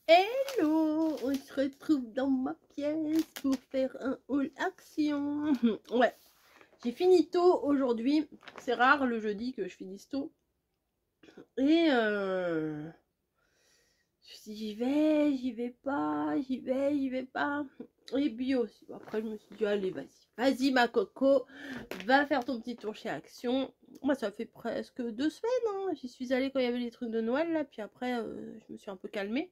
Hello, on se retrouve dans ma pièce pour faire un haul action. Ouais, j'ai fini tôt aujourd'hui. C'est rare le jeudi que je finisse tôt. Et je me suis dit, j'y vais pas. Et puis aussi, après je me suis dit, allez, vas-y ma coco, va faire ton petit tour chez Action. Moi, ça fait presque 2 semaines, hein. J'y suis allée quand il y avait les trucs de Noël, là. Puis après, je me suis un peu calmée.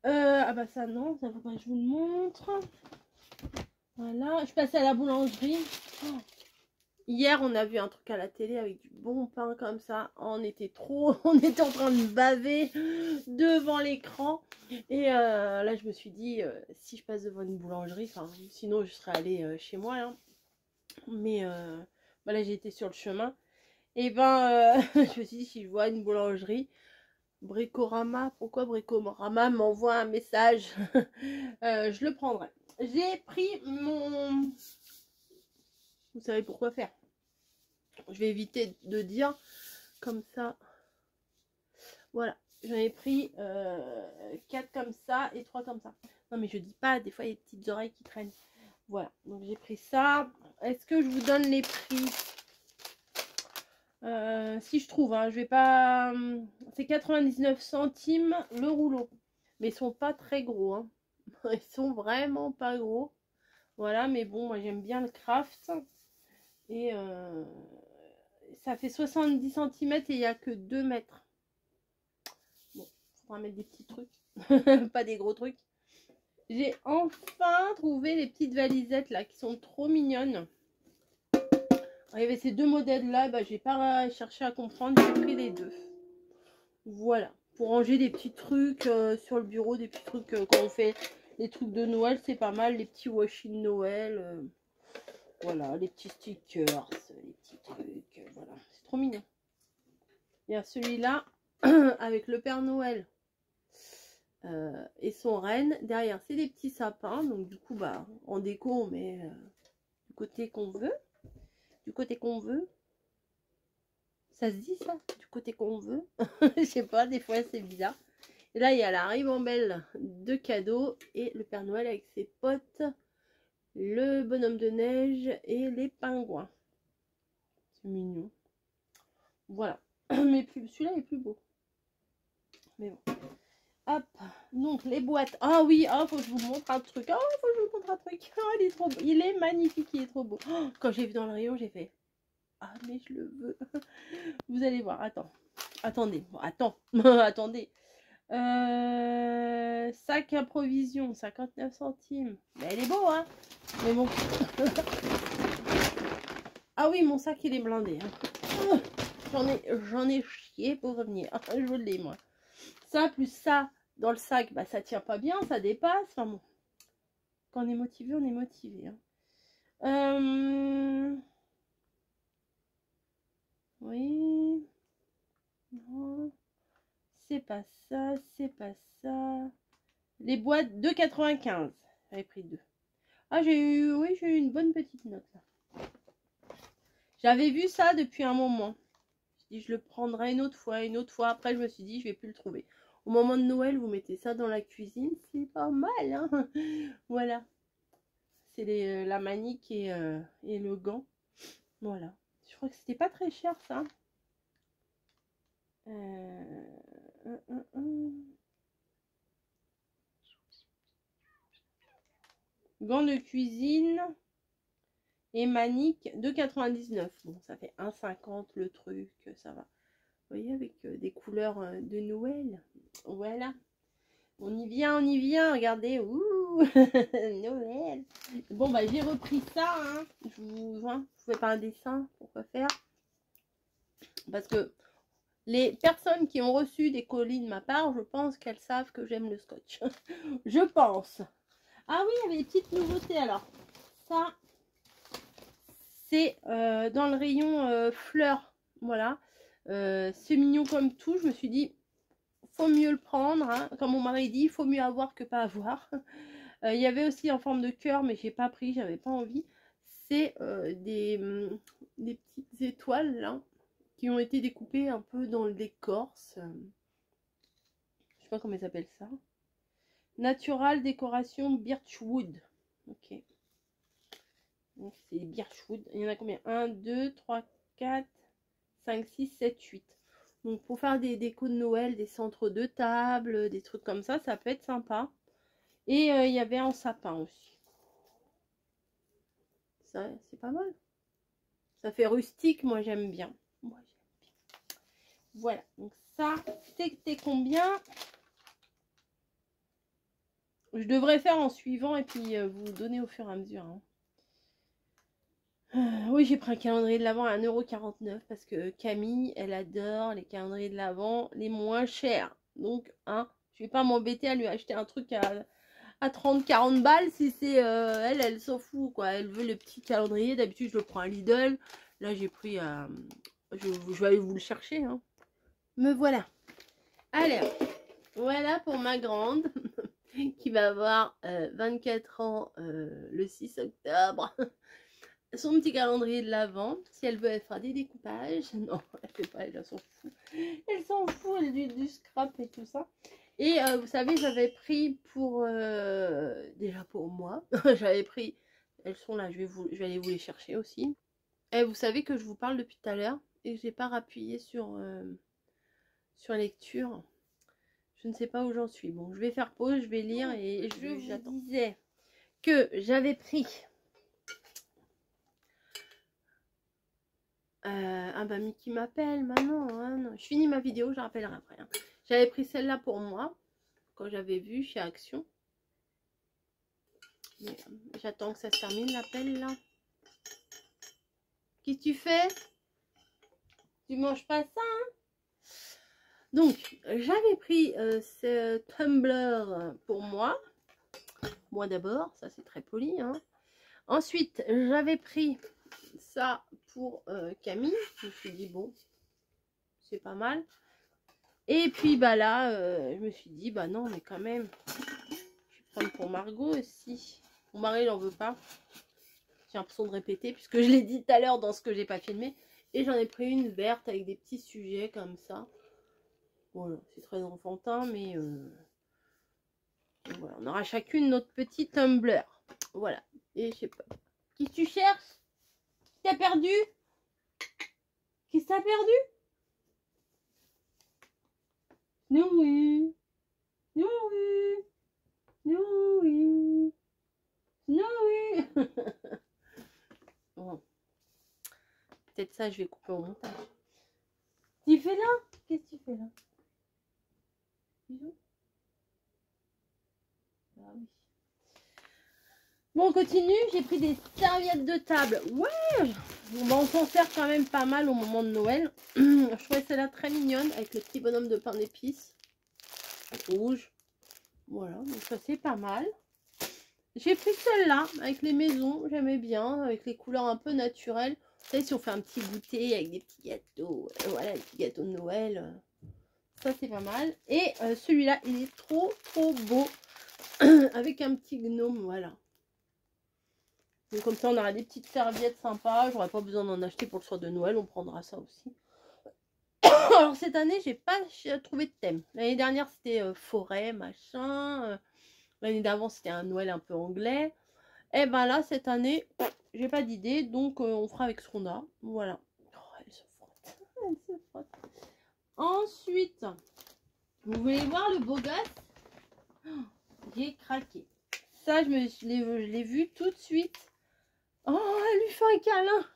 Ah bah ça non, ça faut pas que je vous le montre. Voilà, je passe à la boulangerie. Oh. Hier on a vu un truc à la télé avec du bon pain comme ça. On était on était en train de baver devant l'écran. Et là je me suis dit, si je passe devant une boulangerie, sinon je serais allée chez moi. Hein. Mais bah là j'ai été sur le chemin. Et ben je me suis dit, si je vois une boulangerie, Bricorama, pourquoi Bricorama m'envoie un message, je le prendrai. J'ai pris mon... Vous savez pourquoi faire. Je vais éviter de dire comme ça. Voilà, j'en ai pris 4 comme ça et 3 comme ça. Non mais je dis pas, des fois il y a des petites oreilles qui traînent. Voilà, donc j'ai pris ça. Est-ce que je vous donne les prix? Si je trouve, hein, je vais pas... C'est 99 centimes le rouleau. Mais ils sont pas très gros, hein. Ils sont vraiment pas gros. Voilà, mais bon, moi j'aime bien le craft. Et ça fait 70 cm et il n'y a que 2 mètres. Bon, il faudra mettre des petits trucs, pas des gros trucs. J'ai enfin trouvé les petites valisettes là qui sont trop mignonnes. Il y avait ces 2 modèles là, bah, j'ai pas cherché à comprendre, j'ai pris les 2. Voilà, pour ranger des petits trucs sur le bureau, des petits trucs quand on fait les trucs de Noël, c'est pas mal, les petits washi de Noël. Voilà, les petits stickers, les petits trucs, voilà, c'est trop mignon. Il y a celui-là avec le Père Noël et son renne. Derrière, c'est des petits sapins, donc du coup, bah, en déco, on met du côté qu'on veut. Du côté qu'on veut. Ça se dit ça? Du côté qu'on veut. Je sais pas, des fois c'est bizarre. Et là, il y a la ribambelle de cadeaux et le Père Noël avec ses potes, le bonhomme de neige et les pingouins. C'est mignon. Voilà. Mais celui-là est plus beau. Mais bon. Hop. Donc les boîtes. Ah oui, oh, faut que je vous montre un truc. Oh, faut que je vous montre un truc. Oh, il est trop beau. Il est magnifique, il est trop beau. Oh, quand j'ai vu dans le rayon, j'ai fait, ah mais je le veux. Vous allez voir. Attendez. Bon, attendez. Sac à provision, 59 centimes. Mais elle est beau, hein. Mais bon. Ah oui, mon sac, il est blindé. Hein. J'en ai chié pour revenir. Je l'ai, moi. Ça, plus ça, dans le sac, bah, ça tient pas bien, ça dépasse. Enfin bon. Quand on est motivé, on est motivé. Hein. Oui. Non. C'est pas ça, c'est pas ça. Les boîtes 2,95. J'avais pris 2. Ah, j'ai eu une bonne petite note là. J'avais vu ça depuis un moment. Je dis, je le prendrai une autre fois, une autre fois. Après, je me suis dit, je vais plus le trouver. Au moment de Noël, vous mettez ça dans la cuisine, c'est pas mal. Hein. Voilà. C'est la manique et le gant. Voilà. Je crois que c'était pas très cher ça. Gants de cuisine et manique 2,99. Bon, ça fait 1,50 le truc, ça va. Vous voyez, avec des couleurs de Noël. Voilà. On y vient, regardez. Ouh, Noël. Bon, bah, j'ai repris ça. Hein. Je vous fais pas un dessin pour quoi faire. Parce que les personnes qui ont reçu des colis de ma part, je pense qu'elles savent que j'aime le scotch. Je pense. Ah oui, il y avait des petites nouveautés alors. Ça, c'est dans le rayon fleurs. Voilà. C'est mignon comme tout. Je me suis dit, faut mieux le prendre. Hein. Comme mon mari dit, il faut mieux avoir que pas avoir. Il y avait aussi en forme de cœur, mais j'ai pas pris, j'avais pas envie. C'est des petites étoiles là, qui ont été découpées un peu dans l'écorce. sais pas comment ils appellent ça. Natural décoration Birchwood. Ok. Donc c'est Birchwood. Il y en a combien? 1, 2, 3, 4, 5, 6, 7, 8. Donc pour faire des décos de Noël, des centres de table, des trucs comme ça peut être sympa. Et il y avait un sapin aussi. Ça, c'est pas mal. Ça fait rustique, moi j'aime bien. Voilà, donc ça, c'était combien? Je devrais faire en suivant et puis vous donner au fur et à mesure. Hein. Oui, j'ai pris un calendrier de l'Avent à 1,49 € parce que Camille, elle adore les calendriers de l'Avent les moins chers. Donc, hein, je vais pas m'embêter à lui acheter un truc à 30-40 balles si c'est elle s'en fout quoi. Elle veut le petit calendrier. D'habitude, je le prends à Lidl. Là, j'ai pris je vais aller vous le chercher. Hein. Me voilà. Allez, voilà pour ma grande qui va avoir 24 ans le 6 octobre. Son petit calendrier de l'Avent. Si elle veut, elle fera des découpages. Non, elle fait pas, elle s'en fout. Elle s'en fout, elle a du scrap et tout ça. Et vous savez, j'avais pris pour... déjà pour moi, j'avais pris... Elles sont là, je vais aller vous les chercher aussi. Et vous savez que je vous parle depuis tout à l'heure et que j'ai pas rappuyé sur lecture. Je ne sais pas où j'en suis. Bon, je vais faire pause, je vais lire et je vous disais que j'avais pris... ah bah Mickey m'appelle maintenant. Hein, non. Je finis ma vidéo, je rappellerai après. Hein. J'avais pris celle-là pour moi quand j'avais vu chez Action. J'attends que ça se termine l'appel là. Qu'est-ce que tu fais? Tu manges pas ça hein? Donc j'avais pris ce tumbler pour moi. Moi d'abord, ça c'est très poli. Hein. Ensuite j'avais pris ça pour Camille. Je me suis dit bon, c'est pas mal. Et puis bah là, je me suis dit bah non mais quand même, je vais prendre pour Margot aussi. Mon mari il en veut pas. J'ai l'impression de répéter puisque je l'ai dit tout à l'heure dans ce que j'ai pas filmé. Et j'en ai pris une verte avec des petits sujets comme ça. Voilà, c'est très enfantin mais voilà, on aura chacune notre petit tumbler. Voilà. Et je sais pas. Qui tu cherches? Qui t'a perdu? Qui t'a perdu? Nourri, Nourri, Nourri, Nourri. Bon. Peut-être ça, je vais couper au montage. Tu fais là? Qu'est-ce que tu fais là? Bisous. Ah oui. Bon, on continue. J'ai pris des serviettes de table. Ouais! Bon, bah, on s'en sert quand même pas mal au moment de Noël. Je trouvais celle-là très mignonne avec le petit bonhomme de pain d'épices rouge. Voilà, donc ça c'est pas mal. J'ai pris celle-là avec les maisons, j'aimais bien, avec les couleurs un peu naturelles. Vous savez, si on fait un petit goûter avec des petits gâteaux, voilà, des petits gâteaux de Noël, ça c'est pas mal. Et celui-là, il est trop beau, avec un petit gnome, voilà. Donc comme ça, on aura des petites serviettes sympas. J'aurais pas besoin d'en acheter pour le soir de Noël, on prendra ça aussi. Alors cette année, j'ai pas trouvé de thème. L'année dernière, c'était forêt, machin. L'année d'avant, c'était un Noël un peu anglais. Et ben là, cette année, j'ai pas d'idée. Donc, on fera avec ce qu'on a. Voilà. Oh, elle se frotte. Elle se frotte. Ensuite, vous voulez voir le beau gosse? Oh, j'ai craqué. Ça, je l'ai vu tout de suite. Oh, elle lui fait un câlin.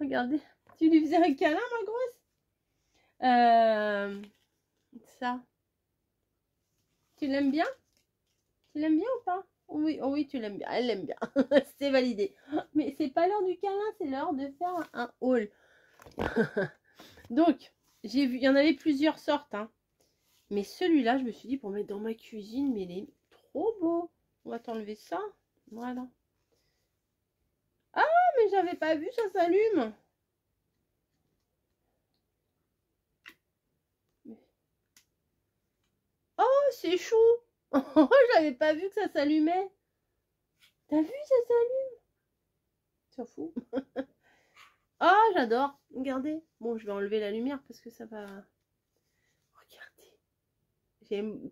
Regardez. Tu lui faisais un câlin, ma grosse? Ça. Tu l'aimes bien? Tu l'aimes bien ou pas? Oui, oh oui, tu l'aimes bien. Elle l'aime bien. C'est validé. Mais c'est pas l'heure du câlin, c'est l'heure de faire un haul. Donc, j'ai vu, il y en avait plusieurs sortes. Hein. Mais celui-là, je me suis dit pour mettre dans ma cuisine, mais il est trop beau. On va t'enlever ça. Voilà. Ah, mais j'avais pas vu, ça s'allume. Oh, c'est chou. Oh, j'avais pas vu que ça s'allumait. T'as vu, ça s'allume? S'en fout. Oh, j'adore. Regardez. Bon, je vais enlever la lumière parce que ça va... Regardez.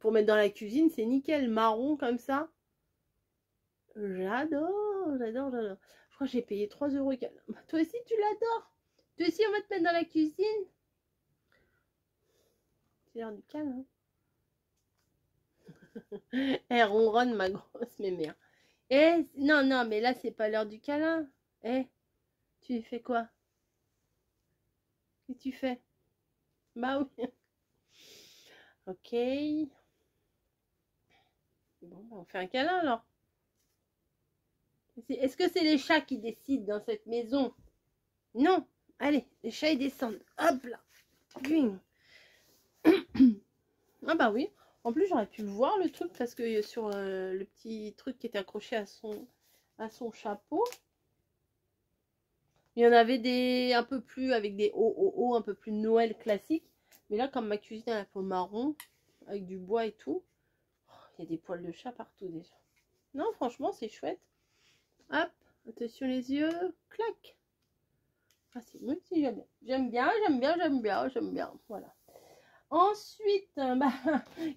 Pour mettre dans la cuisine, c'est nickel. Marron comme ça. J'adore, j'adore, j'adore. Je crois que j'ai payé 3 €. Toi aussi, tu l'adores. Toi aussi, on va te mettre dans la cuisine. C'est l'heure du câlin. Elle ronronne, ma grosse mémère. Eh, non, non, mais là, c'est pas l'heure du câlin. Eh, tu fais quoi? Qu'est-ce que tu fais? Bah oui. Ok. Bon, bah, on fait un câlin alors. Est-ce que c'est les chats qui décident dans cette maison? Non. Allez, les chats ils descendent. Hop là. Ah bah oui. En plus, j'aurais pu le voir le truc parce que sur le petit truc qui était accroché à son chapeau, il y en avait des un peu plus avec des hauts, un peu plus Noël classique. Mais là, comme ma cuisine est un peu marron, avec du bois et tout, il y a des poils de chat partout déjà. Non, franchement, c'est chouette. Hop, attention les yeux, clac. Ah si, oui, si, j'aime bien. J'aime bien, j'aime bien, j'aime bien, j'aime bien. Voilà. Ensuite, bah,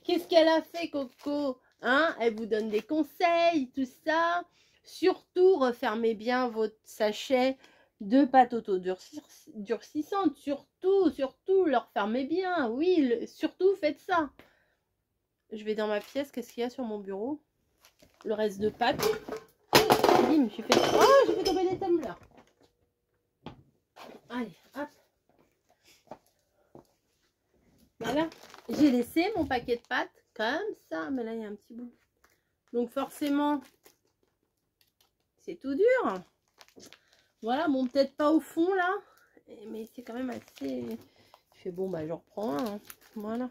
qu'est-ce qu'elle a fait, Coco? Hein? Elle vous donne des conseils, tout ça. Surtout, refermez bien votre sachet de pâte auto-durcissante. Surtout, le refermez bien. Oui, surtout, faites ça. Je vais dans ma pièce. Qu'est-ce qu'il y a sur mon bureau? Le reste de pâte. Bim, j'ai fait tomber les tumblers. Allez, hop. Voilà. J'ai laissé mon paquet de pâtes comme ça. Mais là, il y a un petit bout. Donc, forcément, c'est tout dur. Voilà, bon, peut-être pas au fond, là. Mais c'est quand même assez... Je fais, bon, bah, je reprends un. Hein. Voilà.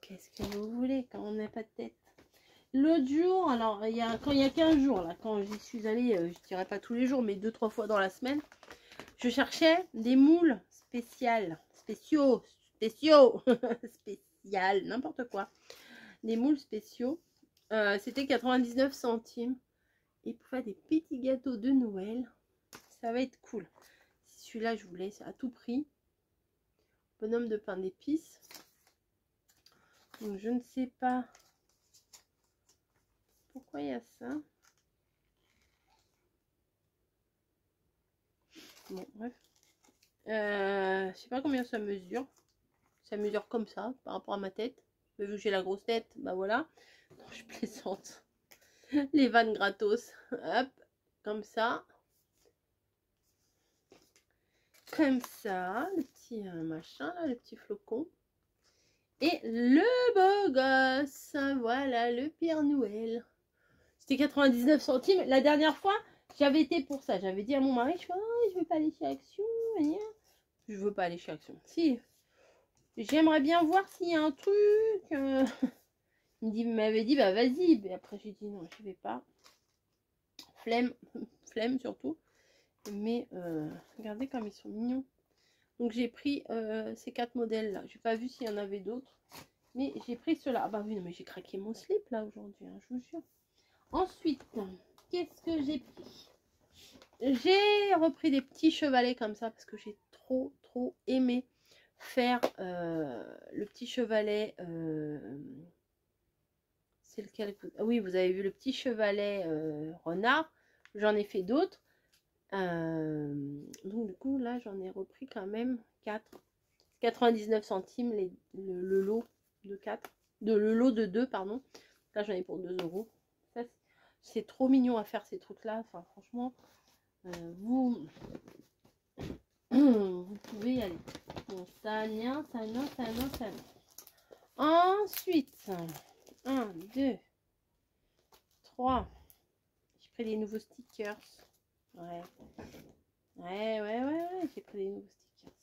Qu'est-ce que vous voulez quand on n'a pas de tête? L'autre jour, alors, quand il y a 15 jours, là, quand j'y suis allée, je dirais pas tous les jours, mais 2-3 fois dans la semaine, je cherchais des moules spéciaux, spécial, n'importe quoi. Des moules spéciaux. C'était 99 centimes. Et pour faire des petits gâteaux de Noël, ça va être cool. Celui-là, je voulais à tout prix. Bonhomme de pain d'épices. Donc, je ne sais pas pourquoi il y a ça. Bon, bref. Je sais pas combien ça mesure. Ça mesure comme ça, par rapport à ma tête. Mais vu que j'ai la grosse tête, bah voilà. Non, je plaisante. Les vannes gratos. Hop, comme ça. Comme ça. Le petit machin, là, le petit flocon. Et le beau gosse. Voilà, le Père Noël. C'était 99 centimes. La dernière fois, j'avais été pour ça. J'avais dit à mon mari, je veux pas aller chez Action. Je veux pas aller chez Action. Si, j'aimerais bien voir s'il y a un truc. Il m'avait dit, bah vas-y. Mais après, j'ai dit, non, je vais pas. Flemme. Flemme surtout. Mais regardez comme ils sont mignons. Donc, j'ai pris ces 4 modèles-là. J'ai pas vu s'il y en avait d'autres. Mais j'ai pris ceux-là. Ah bah oui, non, mais j'ai craqué mon slip là aujourd'hui, hein, je vous jure. Ensuite, qu'est-ce que j'ai pris? J'ai repris des petits chevalets comme ça parce que j'ai trop aimé faire le petit chevalet. C'est lequel? Ah oui, vous avez vu le petit chevalet renard. J'en ai fait d'autres. Donc du coup, là, j'en ai repris quand même 4. 99 centimes le lot de 4. Le lot de 2, pardon. Là, j'en ai pour 2 €. Ça, c'est trop mignon à faire ces trucs-là. Enfin, franchement, vous pouvez y aller. Bon, ça vient. Ensuite, 1, 2, 3. J'ai pris des nouveaux stickers. Ouais, j'ai pris des nouveaux stickers.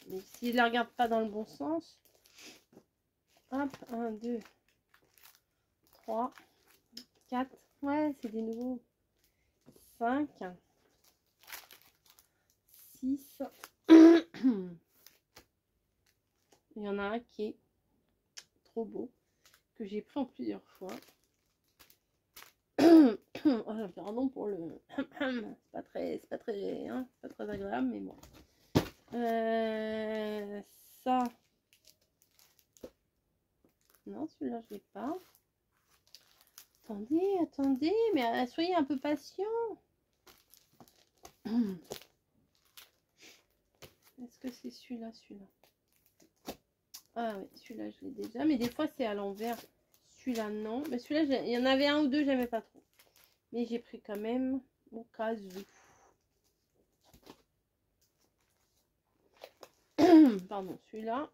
Mais si je ne la regarde pas dans le bon sens, hop, 1, 2, 3, 4. Ouais, c'est des nouveaux. 5, 6. Il y en a un qui est trop beau, que j'ai pris en plusieurs fois. Oh, pardon pour le... c'est pas très agréable, mais bon. Non, celui-là, je l'ai pas. Attendez, attendez, mais soyez un peu patient. Est-ce que c'est celui-là, celui-là? Ah oui, celui-là, je l'ai déjà. Mais des fois, c'est à l'envers. Celui-là, non. Mais celui-là, il y en avait un ou deux, j'aimais pas trop. Mais j'ai pris quand même au cas où. Pardon, celui-là.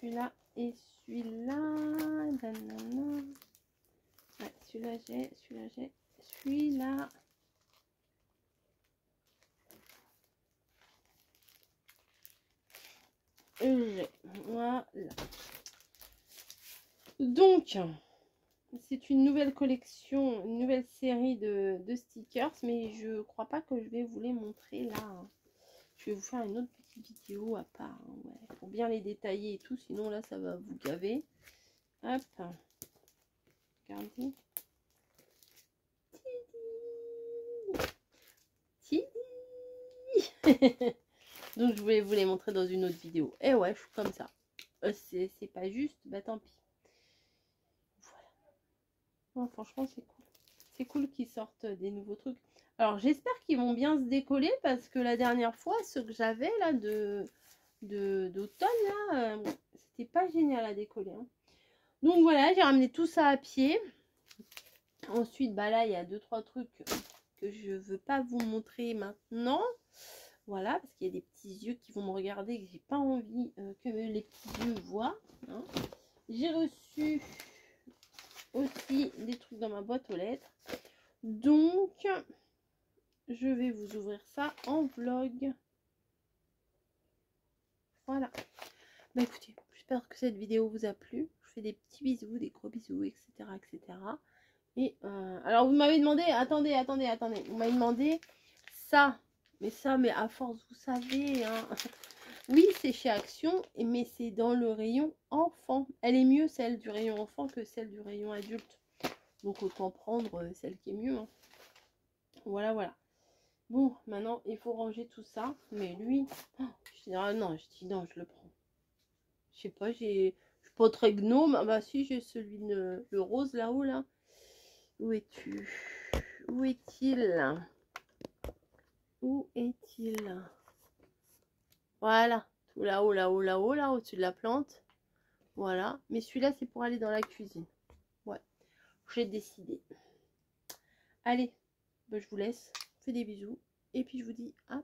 Celui-là et celui-là. Ouais, celui-là, j'ai. Celui-là, j'ai. Celui-là. J'ai. Voilà. Donc, c'est une nouvelle collection, une nouvelle série de stickers, mais je crois pas que je vais vous les montrer là. Je vais vous faire une autre petite vidéo à part, hein, ouais, pour bien les détailler et tout, sinon là ça va vous gaver. Hop, regardez. Donc je voulais vous les montrer dans une autre vidéo. Et ouais, je suis comme ça. C'est pas juste, bah tant pis. Voilà. Non, franchement, c'est cool. C'est cool qu'ils sortent des nouveaux trucs. Alors, j'espère qu'ils vont bien se décoller parce que la dernière fois, ceux que j'avais là d'automne, là, c'était pas génial à décoller. Hein. Donc voilà, j'ai ramené tout ça à pied. Ensuite, bah là, il y a 2-3 trucs que je veux pas vous montrer maintenant. Voilà, parce qu'il y a des petits yeux qui vont me regarder et que j'ai pas envie que les petits yeux voient. Hein. J'ai reçu aussi des trucs dans ma boîte aux lettres. Donc, je vais vous ouvrir ça en vlog. Voilà. Bah écoutez, j'espère que cette vidéo vous a plu. Je vous fais des petits bisous, des gros bisous, etc. etc. Et alors vous m'avez demandé, attendez. Vous m'avez demandé ça. Mais ça, mais à force, vous savez, hein. Oui, c'est chez Action, mais c'est dans le rayon enfant. Elle est mieux, celle du rayon enfant, que celle du rayon adulte. Donc, autant prendre celle qui est mieux. Hein. Voilà, voilà. Bon, maintenant, il faut ranger tout ça. Mais lui, oh, je dis, ah non, je le prends. Je sais pas, je suis pas très gnome. Ah bah si, j'ai celui de le rose là-haut, là. Où es-tu? Où est-il? Où est-il? Voilà. Tout là-haut, là, au-dessus de la plante. Voilà. Mais celui-là, c'est pour aller dans la cuisine. Ouais. J'ai décidé. Allez, bah, je vous laisse. Je vous fais des bisous. Et puis, je vous dis à